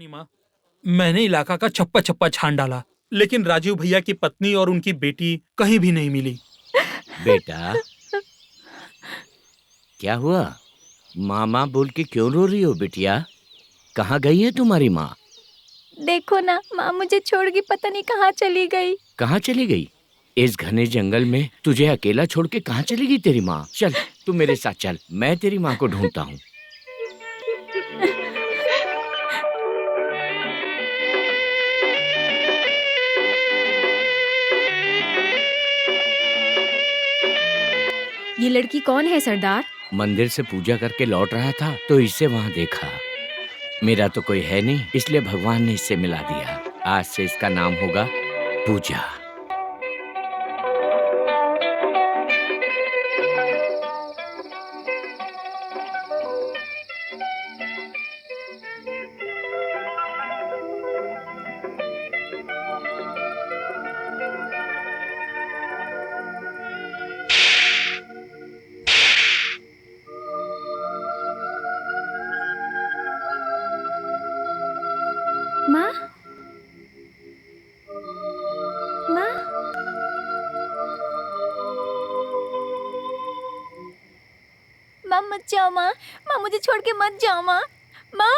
नहीं माँ, मैंने इलाका का चप्पा चप्पा छान डाला, लेकिन राजीव भैया की पत्नी और उनकी बेटी कहीं भी नहीं मिली। बेटा, क्या हुआ? मामा बोल के क्यों रो रही हो बिटिया? कहाँ गई है तुम्हारी माँ? देखो ना, माँ मुझे छोड़ के पता नहीं कहाँ चली गई। कहाँ चली गई? इस घने जंगल में तुझे अकेला छोड़ के कहाँ चली गई तेरी माँ? चल तू मेरे साथ चल, मैं तेरी माँ को ढूंढता हूँ। ये लड़की कौन है सरदार? मंदिर से पूजा करके लौट रहा था तो इसे वहाँ देखा। मेरा तो कोई है नहीं, इसलिए भगवान ने इससे मिला दिया। आज से इसका नाम होगा पूजा। माँ, माँ, माँ मत जाओ माँ, माँ मुझे छोड़ के मत जाओ माँ, माँ।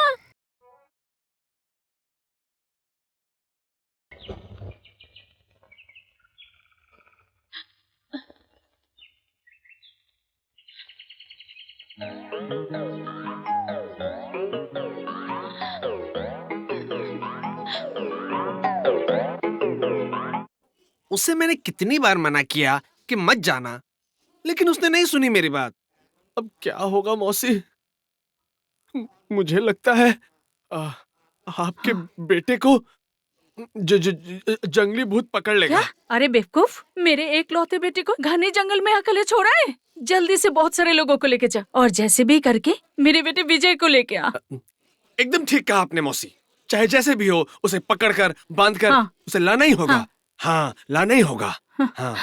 उसे मैंने कितनी बार मना किया कि मत जाना, लेकिन उसने नहीं सुनी मेरी बात। अब क्या होगा मौसी? मुझे लगता है आपके बेटे को जंगली भूत पकड़ लेगा। क्या? अरे बेवकूफ, मेरे एकलौते बेटे को घने जंगल में अकेले छोड़ा है? जल्दी से बहुत सारे लोगों को लेके जा और जैसे भी करके मेरे बेटे विजय को लेके आ। एकदम ठीक कहा आपने मौसी, चाहे जैसे भी हो उसे पकड़कर बांधकर हाँ। उसे लाना ही होगा। हाँ। हाँ, लाना ही होगा। हाँ।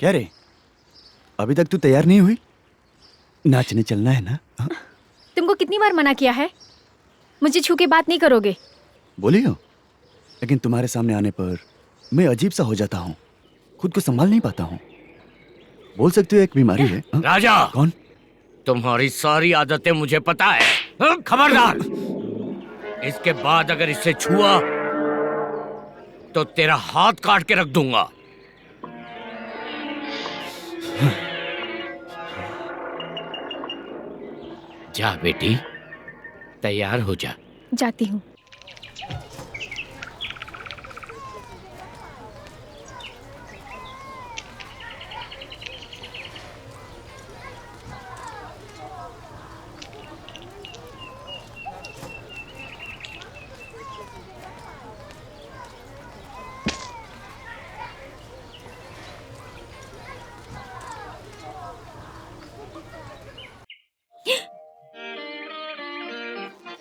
क्या रे, अभी तक तू तैयार नहीं हुई? नाचने चलना है ना? तुमको कितनी बार मना किया है, मुझे छू के बात नहीं करोगे। बोली हो, लेकिन तुम्हारे सामने आने पर मैं अजीब सा हो जाता हूँ, खुद को संभाल नहीं पाता हूँ। बोल सकते हो एक बीमारी है। राजा, कौन? तुम्हारी सारी आदतें मुझे पता है। खबरदार, इसके बाद अगर इसे छुआ तो तेरा हाथ काट के रख दूंगा। जा बेटी, तैयार हो जा। जाती हूँ।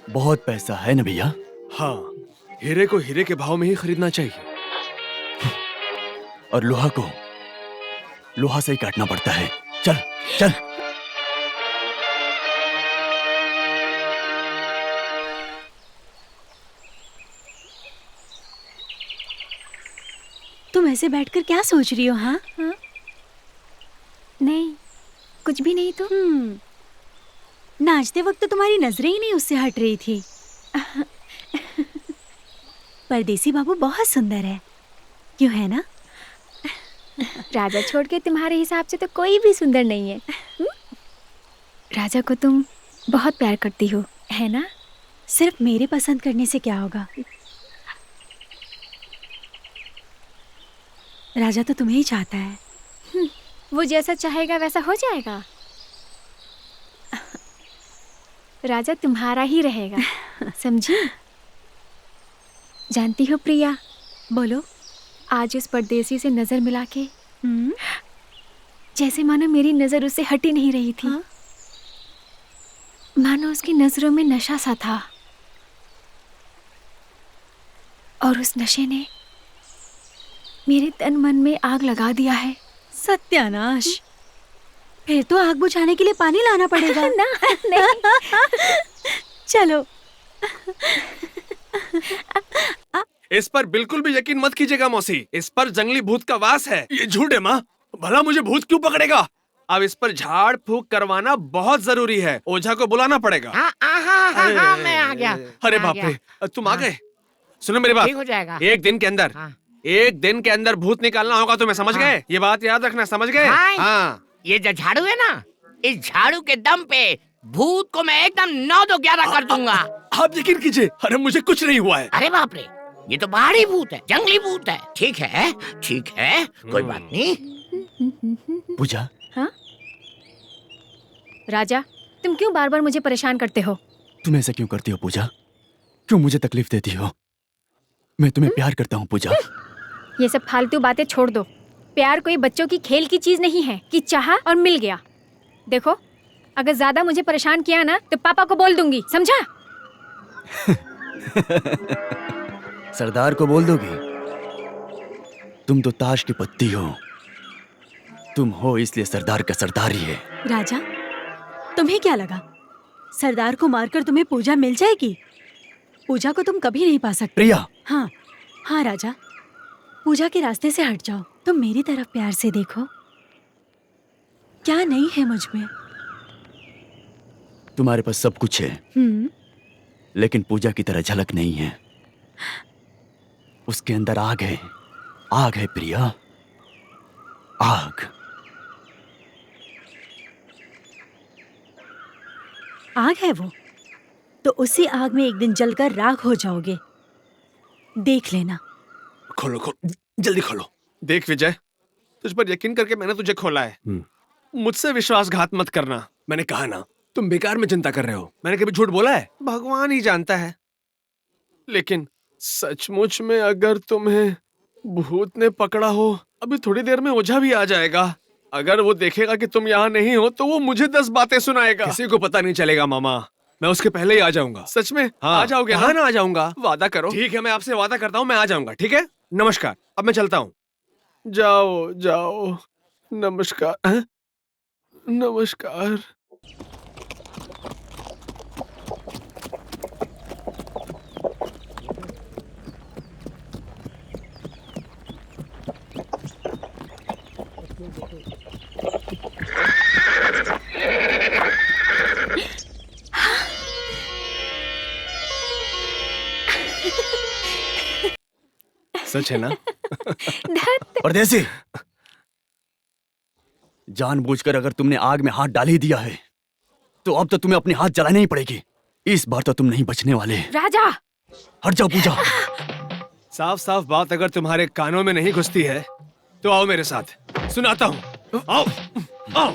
बहुत पैसा है ना भैया? हाँ, हीरे को हीरे के भाव में ही खरीदना चाहिए। और लोहा को लोहा से ही काटना पड़ता है। चल चल। तुम ऐसे बैठकर क्या सोच रही हो? हाँ हाँ? नहीं, कुछ भी नहीं तो। नाचते वक्त तो तुम्हारी नजरें ही नहीं उससे हट रही थी। परदेसी बाबू बहुत सुंदर है, क्यों है ना? राजा छोड़ के तुम्हारे हिसाब से तो कोई भी सुंदर नहीं है। राजा को तुम बहुत प्यार करती हो, है ना? सिर्फ मेरे पसंद करने से क्या होगा? राजा तो तुम्हें ही चाहता है। वो जैसा चाहेगा वैसा हो जाएगा। राजा तुम्हारा ही रहेगा, समझी? जानती हो प्रिया, बोलो। आज उस परदेसी से नजर मिला के जैसे मानो मेरी नजर उससे हटी नहीं रही थी। हाँ? मानो उसकी नजरों में नशा सा था और उस नशे ने मेरे तन मन में आग लगा दिया है। सत्यानाश! फिर तो आग बुझाने के लिए पानी लाना पड़ेगा। ना, नहीं। चलो। इस पर बिल्कुल भी यकीन मत कीजिएगा मौसी, इस पर जंगली भूत का वास है। ये झूठ है माँ, भला मुझे भूत क्यों पकड़ेगा? अब इस पर झाड़ फूक करवाना बहुत जरूरी है, ओझा को बुलाना पड़ेगा। हाँ, मैं आ गया। अरे आ बाप गया। रे, तुम आ गए। सुनो मेरी बात, ठीक हो जाएगा। एक दिन के अंदर हाँ। एक दिन के अंदर भूत निकालना होगा तुम्हें, समझ गए? ये बात याद रखना, समझ गए? हाँ। हाँ। ये जो झाड़ू है ना, इस झाड़ू के दम पे भूत को मैं एकदम 9-2-11 कर दूंगा। आप यकीन कीजिए, अरे मुझे कुछ नहीं हुआ है। अरे बाप रे, ये तो पहाड़ी भूत है, जंगली भूत है। ठीक है, ठीक है, कोई बात नहीं। पूजा, राजा, तुम क्यों बार बार मुझे परेशान करते हो? तुम ऐसा क्यों करती हो पूजा? क्यों मुझे तकलीफ देती हो? मैं तुम्हें प्यार करता हूँ पूजा। ये सब फालतू बातें छोड़ दो। प्यार कोई बच्चों की खेल की चीज नहीं है कि चाहा और मिल गया। देखो, अगर ज्यादा मुझे परेशान किया ना तो पापा को बोल दूंगी, समझा? सरदार को बोल दोगी? तुम तो ताश की पत्ती हो, तुम हो इसलिए सरदार का सरदार ही है। राजा, तुम्हें क्या लगा सरदार को मारकर तुम्हें पूजा मिल जाएगी? पूजा को तुम कभी नहीं पा सकते। प्रिया, हाँ हाँ राजा, पूजा के रास्ते से हट जाओ। तुम मेरी तरफ प्यार से देखो, क्या नहीं है मुझ में? तुम्हारे पास सब कुछ है, लेकिन पूजा की तरह झलक नहीं है। उसके अंदर आग है, आग है प्रिया, आग। आग है वो, तो उसी आग में एक दिन जलकर राख हो जाओगे, देख लेना। खोलो खोलो, जल्दी खोलो। देख विजय, तुझ पर यकीन करके मैंने तुझे खोला है। मुझसे विश्वासघात मत करना। मैंने कहा ना, तुम बेकार में चिंता कर रहे हो। मैंने कभी झूठ बोला है? भगवान ही जानता है। लेकिन सचमुच में अगर तुम्हें भूत ने पकड़ा हो, अभी थोड़ी देर में ओझा भी आ जाएगा। अगर वो देखेगा कि तुम यहाँ नहीं हो तो वो मुझे 10 बातें सुनाएगा। किसी को पता नहीं चलेगा मामा, मैं उसके पहले ही आ जाऊंगा। सच में? हाँ। आ जाओगे? हाँ ना, आ जाऊंगा। वादा करो। ठीक है, मैं आपसे वादा करता हूँ, मैं आ जाऊंगा। ठीक है, नमस्कार। अब मैं चलता हूँ। जाओ जाओ, नमस्कार। नमस्कार। सच है ना? परदेसी, जानबूझकर अगर तुमने आग में हाथ डाल ही दिया है तो अब तो तुम्हें अपने हाथ जलाने ही पड़ेगी। इस बार तो तुम नहीं बचने वाले। राजा, हट जाओ पूजा। साफ साफ बात अगर तुम्हारे कानों में नहीं घुसती है तो आओ मेरे साथ, सुनाता हूँ। आओ आओ।